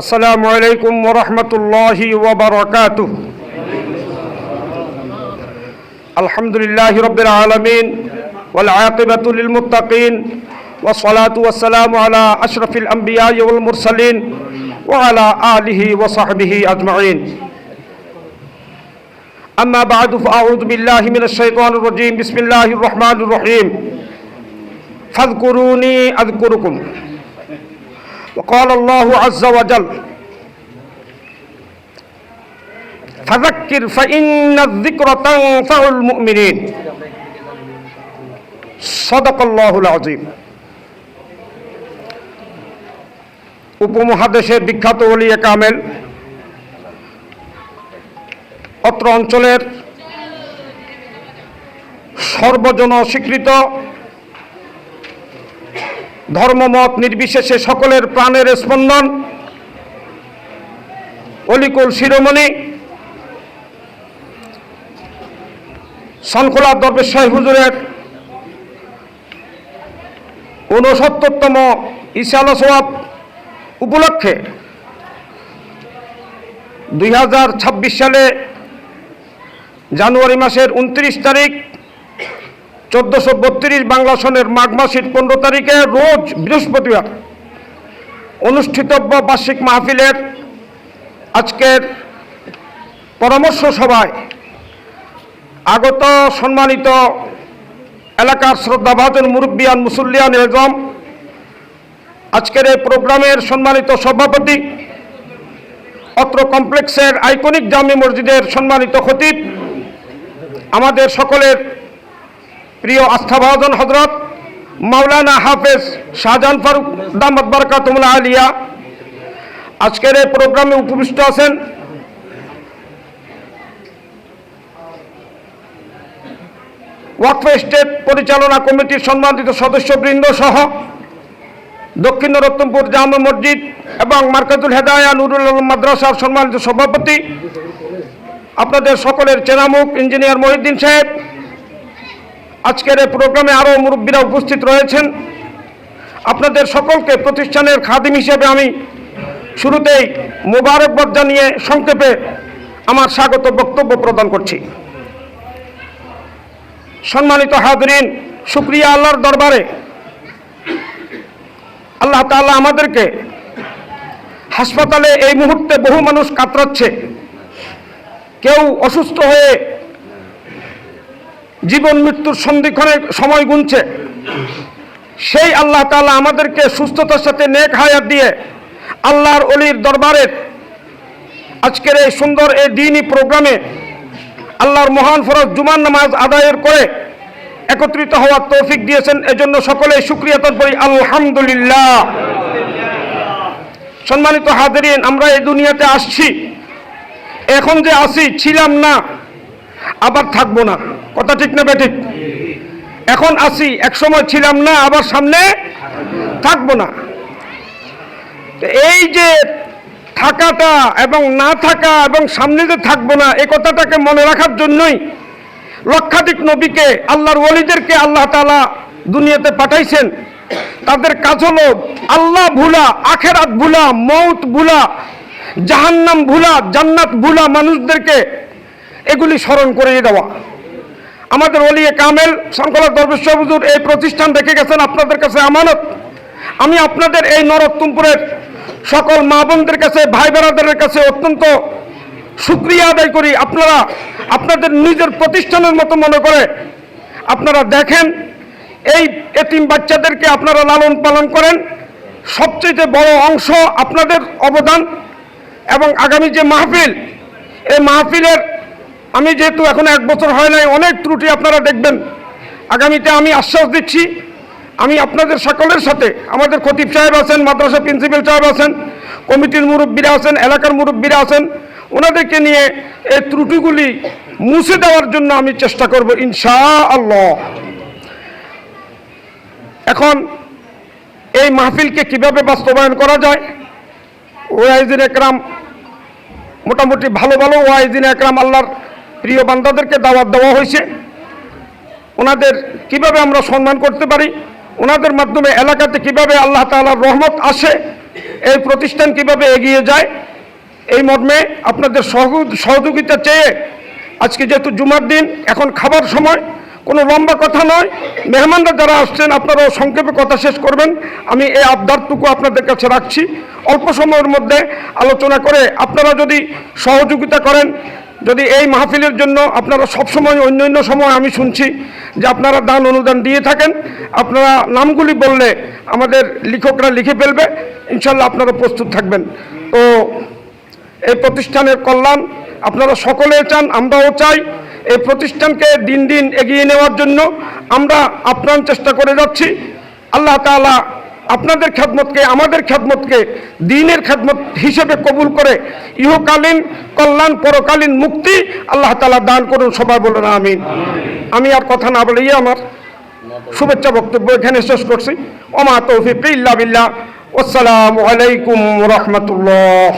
السلام عليكم ورحمة الله وبركاته. الحمد لله رب العالمين والعاقبة للمتقين والصلاة والسلام على أشرف الأنبياء والمرسلين وعلى آله وصحبه أجمعين. أما بعد فأعوذ بالله من الشيطان الرجيم. بسم الله الرحمن الرحيم. فاذكروني أذكركم. وقال الله عز وجل: فذكر فإن الذكر تنفع المؤمنين. صدق الله العظيم. উপমহাদেশের বিখ্যাত ওলিয়ে কামেল, অত্র অঞ্চলের সর্বজন স্বীকৃত, ধর্মমত নির্বিশেষে সকলের প্রাণের স্পন্দন, অলিকুল শিরোমণি সনখোলা দরবেশ শাহ হুজুরের ৬৯তম ইশালা সোয়াব উপলক্ষে ২০২৬ সালে জানুয়ারি মাসের ২৯ তারিখ ১৪৩২ বাংলা সনের মাঘ মাসের ১৫ তারিখে রোজ বৃহস্পতিবার অনুষ্ঠিতব্য বার্ষিক মাহফিলের আজকের পরামর্শ সভায় আগত সম্মানিত এলাকার শ্রদ্ধাভাজন মুরব্বিয়ান মুসল্লিয়ান এজম, আজকের এই প্রোগ্রামের সম্মানিত সভাপতি, অত্র কমপ্লেক্সের আইকনিক জামি মসজিদের সম্মানিত খতিব, আমাদের সকলের প্রিয় আস্থাভাজন হযরত মাওলানা হাফেজ শাহজাহান ফারুক দামাত বারাকাতুহুল আলিয়া, আজকের এই প্রোগ্রামে উপবিষ্ট আছেন ওয়াকফ স্টেট পরিচালনা কমিটির সম্মানিত সদস্যবৃন্দ সহ দক্ষিণ রতনপুর জামে মসজিদ এবং মার্কাজুল হেদায়া নুরুল আলম মাদ্রাসার সম্মানিত সভাপতি, আপনাদের সকলের চেনামুখ ইঞ্জিনিয়ার মহিউদ্দিন সাহেব, আজকের এই প্রোগ্রামে আরও মুরব্বীরা উপস্থিত রয়েছেন। আপনাদের সকলকে প্রতিষ্ঠানের খাদিম হিসেবে আমি শুরুতেই মোবারকবাদ জানিয়ে সংক্ষেপে আমার স্বাগত বক্তব্য প্রদান করছি। সম্মানিত হাজরিন, শুকরিয়া আল্লাহর দরবারে, আল্লাহ তাআলা আমাদেরকে হাসপাতালে এই মুহূর্তে বহু মানুষ কাতরাচ্ছে, কেউ অসুস্থ হয়ে জীবন মৃত্যুর সন্ধিক্ষণের সময় গুনছে, সেই আল্লাহ তাআলা আমাদেরকে সুস্থতার সাথে নেক হায়াত দিয়ে আল্লাহর ওলির দরবারের আজকের এই সুন্দর এই দ্বীনি প্রোগ্রামে আল্লাহর মহান ফরজ জুমার নামাজ আদায়ের করে একত্রিত হওয়ার তৌফিক দিয়েছেন। এজন্য সকলেই শুকরিয়া আদায় করি আলহামদুলিল্লাহ। সম্মানিত হাজরিন, আমরা এই দুনিয়াতে আসছি, এখন যে আসি ছিলাম না, আবার থাকবো না। কথা ঠিক না বেঠিক? এখন আসি, একসময় ছিলাম না, আবার সামনে থাকবো না। এই যে থাকাটা এবং না থাকা এবং সামনে যে থাকবো না, এই কথাটাকে মনে রাখার জন্যই লক্ষাধিক নবীকে, আল্লাহর ওলিদেরকে আল্লাহ তাআলা দুনিয়াতে পাঠাইছেন। তাদের কাজ হলো আল্লাহ ভুলা, আখেরাত ভুলা, মৌত ভুলা, জাহান্নাম ভুলা, জান্নাত ভুলা মানুষদেরকে এগুলি স্মরণ করিয়ে দেওয়া। আমাদের ওলিয়ে কামেল সনখোলা দরবেশ শাহ হুজুর এই প্রতিষ্ঠান রেখে গেছেন আপনাদের কাছে আমানত। আমি আপনাদের এই নরোত্তমপুরের সকল মা বোনদের কাছে, ভাই বেরাদারের কাছে অত্যন্ত শুকরিয়া আদায় করি। আপনারা আপনাদের নিজের প্রতিষ্ঠানের মতো মনে করে আপনারা দেখেন, এই এতিম বাচ্চাদেরকে আপনারা লালন পালন করেন। সবচেয়ে বড় অংশ আপনাদের অবদান। এবং আগামী যে মাহফিল, এই মাহফিলের আমি যেহেতু এখন 1 বছর হয় নাই, অনেক ত্রুটি আপনারা দেখবেন। আগামীতে আমি আশ্বাস দিচ্ছি, আমি আপনাদের সকলের সাথে, আমাদের খতিব সাহেব আছেন, মাদ্রাসা প্রিন্সিপাল সাহেব আছেন, কমিটির মুরব্বীরা আছেন, এলাকার মুরব্বীরা আছেন, ওনাদেরকে নিয়ে এই ত্রুটিগুলি মুছে দেওয়ার জন্য আমি চেষ্টা করব ইনশাআল্লাহ। এখন এই মাহফিলকে কিভাবে বাস্তবায়ন করা যায়, ওয়াইজিন একরাম, মোটামুটি ভালো ভালো ওয়াইজিন একরাম আল্লাহর প্রিয় বান্দাদেরকে দাওয়াত দেওয়া হয়েছে। ওনাদের কিভাবে আমরা সম্মান করতে পারি, ওনাদের মাধ্যমে এলাকাতে কিভাবে আল্লাহ তাআলার রহমত আসে, এই প্রতিষ্ঠান কিভাবে এগিয়ে যায় এই মর্মে আপনাদের সহযোগিতা চেয়ে আজকে যেহেতু জুমার দিন, এখন খাবার সময়, কোনো লম্বা কথা নয়, মেহমানরা যারা আসছেন আপনারাও সংক্ষেপে কথা শেষ করবেন, আমি এই আবদারটুকু আপনাদের কাছে রাখছি। অল্প সময়ের মধ্যে আলোচনা করে আপনারা যদি সহযোগিতা করেন, যদি এই মাহফিলের জন্য আপনারা সবসময় অন্য সময় আমি শুনছি যে আপনারা দান অনুদান দিয়ে থাকেন, আপনারা নামগুলি বললে আমাদের লেখকরা লিখে ফেলবে, ইনশাল্লাহ আপনারা প্রস্তুত থাকবেন। তো এই প্রতিষ্ঠানের কল্যাণ আপনারা সকলে চান, আমরাও চাই। এই প্রতিষ্ঠানকে দিন দিন এগিয়ে নেওয়ার জন্য আমরা আপ্রাণ চেষ্টা করে যাচ্ছি। আল্লাহ তাআলা আপনাদের খেদমতকে, আমাদের খেদমতকে দ্বীনের খেদমত হিসেবে কবুল করে ইহকালীন কল্যাণ, পরকালীন মুক্তি আল্লাহ তাআলা দান করুন। সবাই বলুন আমিন। আমি আর কথা না বলেই আমার শুভেচ্ছা বক্তব্য এখানে শেষ করছি। ওমা তৌফিক ইল্লা বিল্লাহ। আসসালামু আলাইকুম ওয়া রাহমাতুল্লাহ।